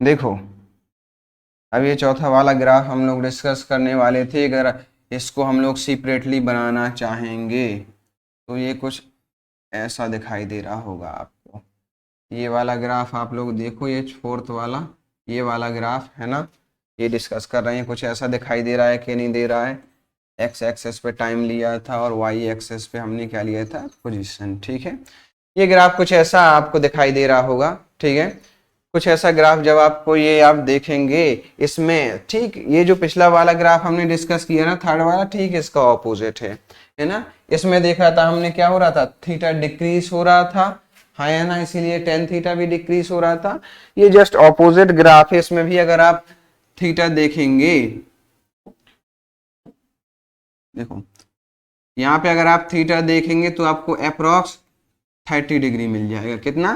देखो, अब ये चौथा वाला ग्राफ हम लोग डिस्कस करने वाले थे। अगर इसको हम लोग सेपरेटली बनाना चाहेंगे तो ये कुछ ऐसा दिखाई दे रहा होगा आपको। ये वाला ग्राफ आप लोग देखो, ये फोर्थ वाला, ये वाला ग्राफ है ना, ये डिस्कस कर रहे हैं। कुछ ऐसा दिखाई दे रहा है कि नहीं दे रहा है? एक्स एक्सेस पे टाइम लिया था और वाई एक्सेस पे हमने क्या लिया था? पोजीशन। ठीक है, ये ग्राफ कुछ ऐसा आपको दिखाई दे रहा होगा। ठीक है, कुछ ऐसा ग्राफ जब आपको ये आप देखेंगे इसमें, ठीक ये जो पिछला वाला ग्राफ हमने डिस्कस किया ना, थर्ड वाला, ठीक इसका ऑपोजिट है ना। इसमें देखा था हमने क्या हो रहा था, थीटा डिक्रीज हो रहा था, हाँ है ना, इसीलिए टेन थीटा भी डिक्रीज हो रहा था। ये जस्ट ऑपोजिट ग्राफ है। इसमें भी अगर आप थीटा देखेंगे, देखो यहाँ पे अगर आप थीटा देखेंगे तो आपको अप्रोक्स 30 डिग्री मिल जाएगा। कितना?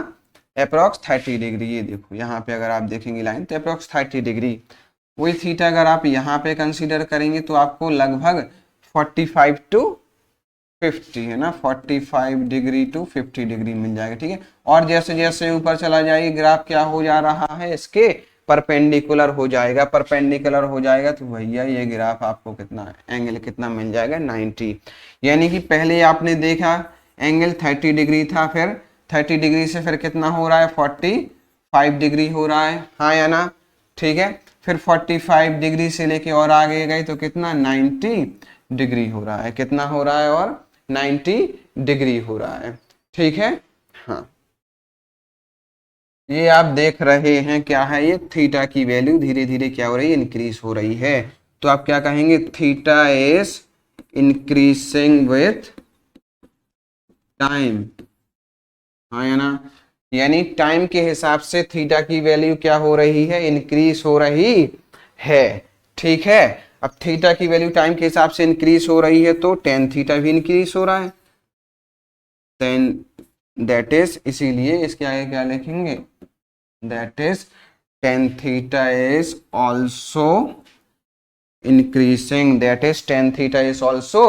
Approx 30 degree. ये देखो यहाँ पे अगर आप देखेंगे लाइन तो अप्रोक्स 30 डिग्री। वही थीटा अगर आप यहाँ पे कंसीडर करेंगे तो आपको लगभग 45 टू 50 है ना, 45 डिग्री टू 50 डिग्री मिल जाएगा। ठीक है, और जैसे जैसे ऊपर चला जाएगा ग्राफ क्या हो जा रहा है, इसके परपेंडिकुलर हो जाएगा। परपेंडिकुलर हो जाएगा तो भैया ये ग्राफ आपको कितना एंगल कितना मिल जाएगा? 90। यानी कि पहले आपने देखा एंगल 30 डिग्री था, फिर 30 डिग्री से फिर कितना हो रहा है? 45 डिग्री हो रहा है, हाँ या ना? ठीक है, फिर 45 डिग्री से लेके और आगे गए तो कितना? 90 डिग्री हो रहा है। कितना हो रहा है? और 90 डिग्री हो रहा है। ठीक है, हाँ, ये आप देख रहे हैं क्या है, ये थीटा की वैल्यू धीरे धीरे क्या हो रही है? इंक्रीज हो रही है। तो आप क्या कहेंगे? Theta is increasing with time, हाँ या ना? यानी टाइम के हिसाब से थीटा की वैल्यू क्या हो रही है? इंक्रीज हो रही है। ठीक है, अब थीटा की वैल्यू टाइम के हिसाब से इंक्रीज हो रही है तो टेन थीटा भी इंक्रीज हो रहा है। टेन दैट इज, इसीलिए इसके आगे क्या लिखेंगे? That is tan theta is also increasing. That is tan theta is also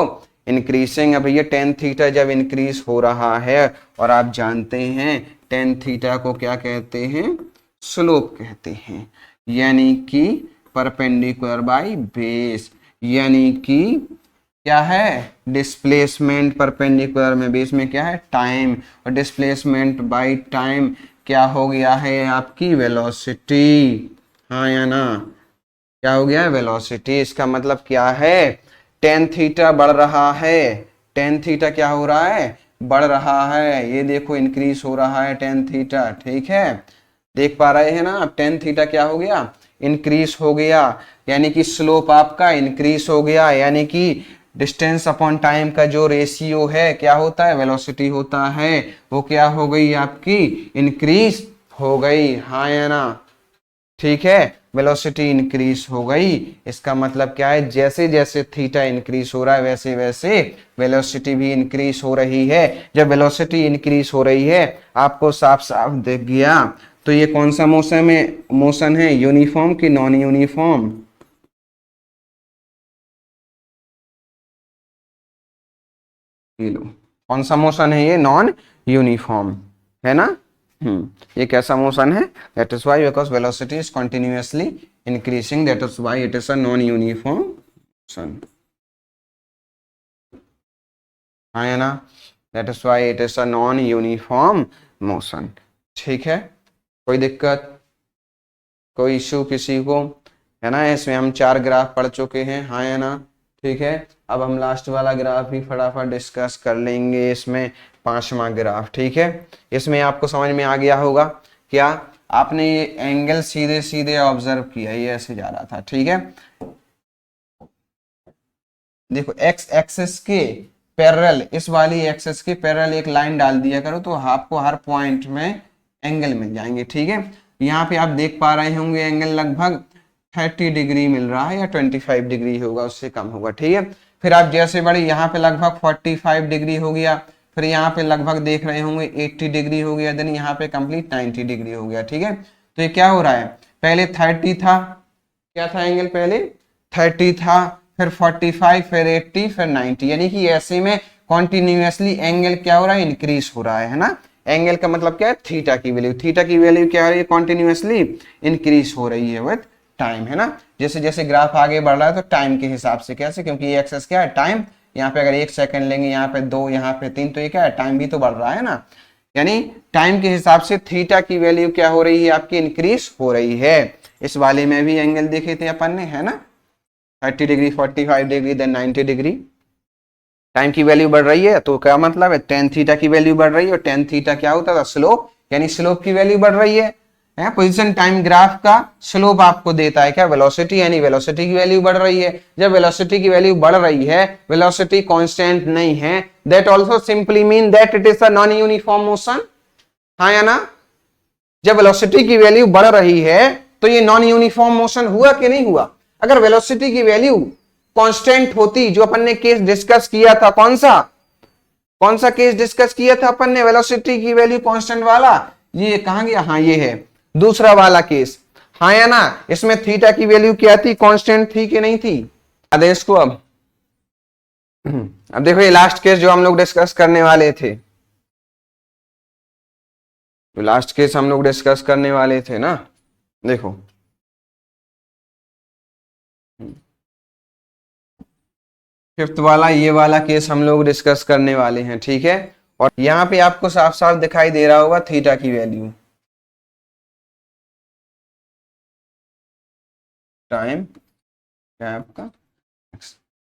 increasing. अब ये टेन थीटा जब इंक्रीज हो रहा है, और आप जानते हैं टेन थीटा को क्या कहते हैं? स्लोप कहते हैं, यानी कि परपेंडिकुलर बाय बेस। यानी कि क्या है? डिस्प्लेसमेंट परपेंडिकुलर में, बेस में क्या है? टाइम, और डिस्प्लेसमेंट बाय टाइम क्या हो गया है? आपकी वेलोसिटी, हाँ या ना? क्या हो गया है? वेलोसिटी। इसका मतलब क्या है? टेन थीटा बढ़ रहा है। टेन थीटा क्या हो रहा है? बढ़ रहा है। ये देखो इंक्रीज हो रहा है टेन थीटा। ठीक है, देख पा रहे हैं ना? अब टेन थीटा क्या हो गया? इंक्रीज हो गया, यानी कि स्लोप आपका इंक्रीज हो गया। यानी कि डिस्टेंस अपॉन टाइम का जो रेशियो है क्या होता है? वेलोसिटी होता है। वो क्या हो गई आपकी? इंक्रीज हो गई, हाँ या ना? ठीक है, वेलोसिटी इंक्रीज हो गई। इसका मतलब क्या है? जैसे जैसे थीटा इंक्रीज हो रहा है वैसे वैसे वेलोसिटी भी इंक्रीज हो रही है। जब वेलोसिटी इंक्रीज हो रही है आपको साफ साफ दिख गया। तो ये कौन सा मोशन है? यूनिफॉर्म की नॉन यूनिफॉर्म? ये लो, कौन सा मोशन है ये? नॉन यूनिफॉर्म, है ना? ये कैसा मोशन है? That is why because velocity is continuously increasing, that is why it is a non uniform motion, है ना? That is why it is a non uniform motion. ठीक है, कोई दिक्कत, कोई इश्यू किसी को? है ना? इसमें हम 4 ग्राफ पढ़ चुके हैं, हाँ या ना? ठीक है, अब हम लास्ट वाला ग्राफ भी फटाफट डिस्कस कर लेंगे। इसमें 5वां ग्राफ। ठीक है, इसमें आपको समझ में आ गया होगा क्या? आपने ये एंगल सीधे सीधे ऑब्जर्व किया, ये ऐसे जा रहा था। ठीक है, देखो एक्स एक्सिस के पैरेलल, इस वाली एक्सिस के पैरेलल एक लाइन डाल दिया करो तो आपको हर पॉइंट में एंगल मिल जाएंगे। ठीक है, यहाँ पे आप देख पा रहे होंगे एंगल लगभग 30 डिग्री मिल रहा है, या 25 डिग्री होगा, उससे कम होगा। ठीक है, फिर आप जैसे बड़े यहाँ पे लगभग 45 डिग्री हो गया, फिर यहाँ पे लगभग देख रहे होंगे 80 डिग्री हो गया, देन यहाँ पे कंप्लीट 90 डिग्री हो गया। ठीक है, तो ये क्या हो रहा है? पहले 30 था, क्या था एंगल? पहले 30 था, फिर 45, फिर 80, फिर 90, यानी कि ऐसे में कॉन्टिन्यूसली एंगल क्या हो रहा है? इंक्रीज हो रहा है ना? एंगल का मतलब क्या है, थीटा की वैल्यू। थीटा की वैल्यू क्या है, कॉन्टिन्यूसली इंक्रीज हो रही है विद टाइम, है ना। जैसे जैसे ग्राफ आगे बढ़ रहा है तो टाइम के हिसाब से, कैसे, क्योंकि ये एक्सेस क्या है, टाइम। यहाँ पे अगर 1 सेकंड लेंगे, यहाँ पे 2, यहाँ पे 3, तो ये क्या है, टाइम भी तो बढ़ रहा है ना। यानी टाइम के हिसाब से थीटा की वैल्यू क्या हो रही है, आपकी इंक्रीज हो रही है। इस वाले में भी एंगल देखे थे अपन ने, है ना, 30 degree, 45 degree, then 90 degree. Time की वैल्यू बढ़ रही है तो क्या मतलब है, टेन थीटा की वैल्यू बढ़ रही है, और टेन थीटा क्या होता था, स्लोप, यानी स्लोप की वैल्यू बढ़ रही है। पोजीशन टाइम ग्राफ का स्लोप आपको देता है क्या, वेलोसिटी, यानी वेलोसिटी की वैल्यू बढ़ रही है। जब वेलोसिटी की वैल्यू बढ़ रही है, वेलोसिटी कांस्टेंट नहीं है, that also simply mean that it is a non uniform motion, हाँ या ना। जब वेलोसिटी की वैल्यू बढ़ रही है तो ये नॉन यूनिफॉर्म मोशन हुआ कि नहीं हुआ। अगर वेलोसिटी की वैल्यू कांस्टेंट होती, जो अपन ने केस डिस्कस किया था, कौन सा केस डिस्कस किया था अपन ने, वेलोसिटी की वैल्यू कांस्टेंट वाला, ये कहां गया, हाँ ये है दूसरा वाला केस, हाँ या ना। इसमें थीटा की वैल्यू क्या थी, कांस्टेंट थी कि नहीं थी, आदेश को। अब देखो ये लास्ट केस जो हम लोग डिस्कस करने वाले थे, तो लास्ट केस हम लोग डिस्कस करने वाले थे ना, देखो फिफ्थ वाला, ये वाला केस हम लोग डिस्कस करने वाले हैं, ठीक है। और यहां पे आपको साफ साफ दिखाई दे रहा होगा थीटा की वैल्यू, टाइम क्या है आपका,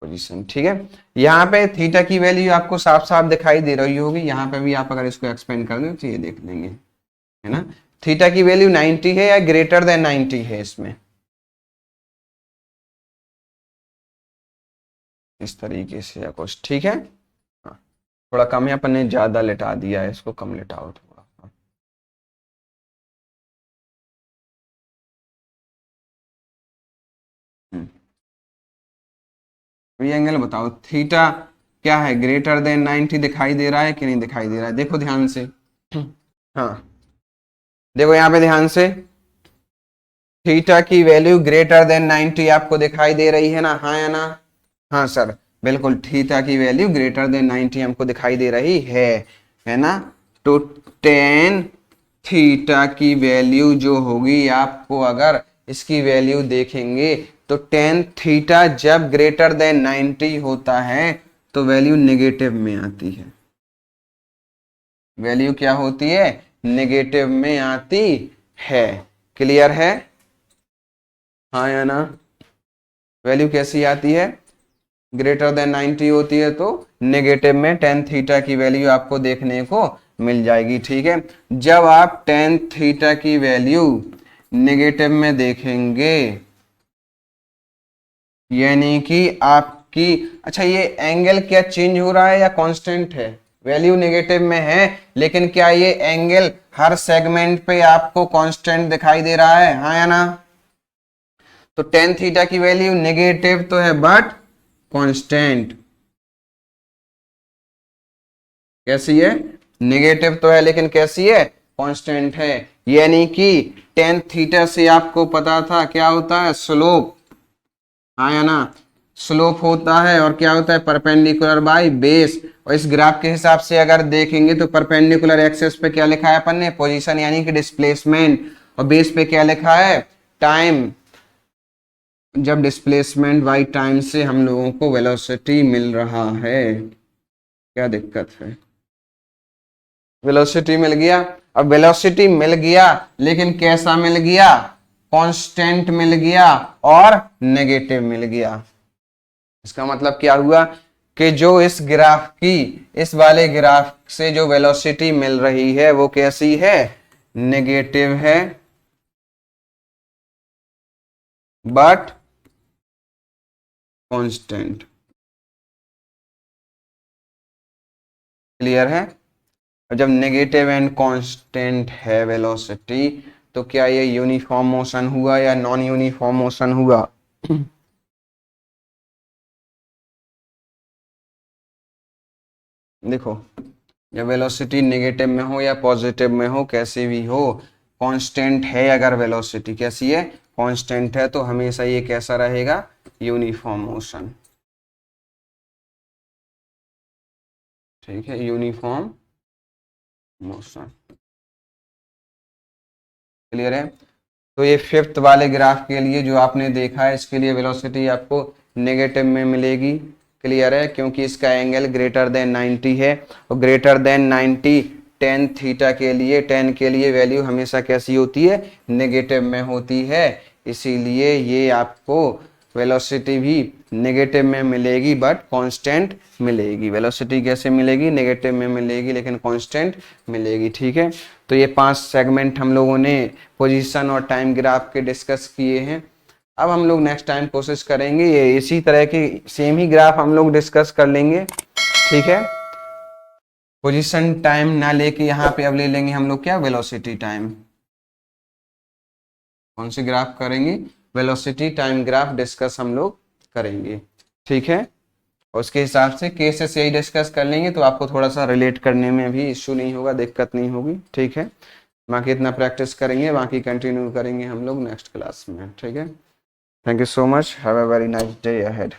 पोजीशन, ठीक है। यहाँ पे थीटा की वैल्यू आपको साफ साफ दिखाई दे रही होगी, यहाँ पे भी आप अगर इसको एक्सपेंड कर दें तो ये देख लेंगे, है ना। थीटा की वैल्यू 90 है या ग्रेटर देन 90 है इसमें, इस तरीके से या कुछ, ठीक है। हाँ, थोड़ा कम है, अपन ने ज्यादा लिटा दिया है, इसको कम लिटाओ थोड़ा। ये एंगल बताओ, थीटा क्या है, ग्रेटर देन 90 दिखाई दे रहा है कि नहीं दिखाई दे रहा है, देखो ध्यान से। हाँ, देखो यहाँ पे ध्यान से, थीटा की वैल्यू ग्रेटर देन 90 आपको दिखाई दे रही है ना, हाँ या ना। हाँ सर, बिल्कुल थीटा की वैल्यू ग्रेटर देन 90 हमको दिखाई दे रही है ना। तो टेन थीटा की वैल्यू जो होगी, आपको अगर इसकी वैल्यू देखेंगे तो टेन थीटा जब ग्रेटर देन 90 होता है तो वैल्यू नेगेटिव में आती है। वैल्यू क्या होती है, नेगेटिव में आती है। क्लियर है, हाँ या ना। वैल्यू कैसी आती है, ग्रेटर देन 90 होती है तो नेगेटिव में टेन थीटा की वैल्यू आपको देखने को मिल जाएगी, ठीक है। जब आप टेन थीटा की वैल्यू नेगेटिव में देखेंगे, यानी कि आपकी, अच्छा ये एंगल क्या चेंज हो रहा है या कांस्टेंट है, वैल्यू नेगेटिव में है, लेकिन क्या ये एंगल हर सेगमेंट पे आपको कांस्टेंट दिखाई दे रहा है, हाँ या ना। तो टेन थीटा की वैल्यू नेगेटिव तो है बट कांस्टेंट, कैसी है, नेगेटिव तो है लेकिन कैसी है, कांस्टेंट है। यानी कि टेन थीटा से आपको पता था क्या होता है, स्लोप, हाँ या ना, स्लोप होता है, और क्या होता है, परपेंडिकुलर बाय बेस। और इस ग्राफ के हिसाब से अगर देखेंगे तो परपेंडिकुलर एक्सेस पे क्या लिखा है अपन ने, पोजीशन यानी कि डिस्प्लेसमेंट, और बेस पे क्या लिखा है, टाइम। जब डिस्प्लेसमेंट बाई टाइम से हम लोगों को वेलोसिटी मिल रहा है, क्या दिक्कत है, वेलोसिटी मिल गया। अब वेलोसिटी मिल गया लेकिन कैसा मिल गया, कांस्टेंट मिल गया और नेगेटिव मिल गया। इसका मतलब क्या हुआ कि जो इस ग्राफ की, इस वाले ग्राफ से जो वेलोसिटी मिल रही है वो कैसी है, नेगेटिव है, बट कांस्टेंट। क्लियर है। और जब नेगेटिव एंड कांस्टेंट है वेलोसिटी, तो क्या ये यूनिफॉर्म मोशन हुआ या नॉन यूनिफॉर्म मोशन हुआ, देखो जब वेलोसिटी नेगेटिव में हो या पॉजिटिव में हो, कैसे भी हो, कांस्टेंट है, अगर वेलोसिटी कैसी है, कांस्टेंट है, तो हमेशा ये कैसा रहेगा, यूनिफॉर्म मोशन, ठीक है, यूनिफॉर्म मोशन। क्लियर है? तो ये फिफ्थ वाले ग्राफ के लिए जो आपने देखा है, इसके लिए वेलोसिटी आपको नेगेटिव में मिलेगी। क्लियर है? क्योंकि इसका एंगल ग्रेटर देन 90 है, और ग्रेटर देन 90 टेन थीटा के लिए, टेन के लिए वैल्यू हमेशा कैसी होती है? नेगेटिव में होती है। इसीलिए ये आपको वेलोसिटी भी नेगेटिव में मिलेगी, बट कांस्टेंट मिलेगी। वेलोसिटी कैसे मिलेगी? नेगेटिव में मिलेगी, लेकिन कांस्टेंट मिलेगी। ठीक है, तो ये 5 सेगमेंट हम लोगों ने पोजीशन और टाइम ग्राफ के डिस्कस किए हैं। अब हम लोग नेक्स्ट टाइम कोशिश करेंगे ये इसी तरह की सेम ही ग्राफ हम लोग डिस्कस कर लेंगे। ठीक है, पोजीशन टाइम ना लेके यहाँ पे अब ले लेंगे हम लोग क्या? Velocity time. कौन सी ग्राफ करेंगे? वेलोसिटी टाइम ग्राफ डिस्कस हम लोग करेंगे। ठीक है, और उसके हिसाब से केसेस यही डिस्कस कर लेंगे, तो आपको थोड़ा सा रिलेट करने में भी इश्यू नहीं होगा, दिक्कत नहीं होगी। ठीक है, बाकी इतना प्रैक्टिस करेंगे, बाकी कंटिन्यू करेंगे हम लोग नेक्स्ट क्लास में। ठीक है, thank you so much, have a very nice day ahead.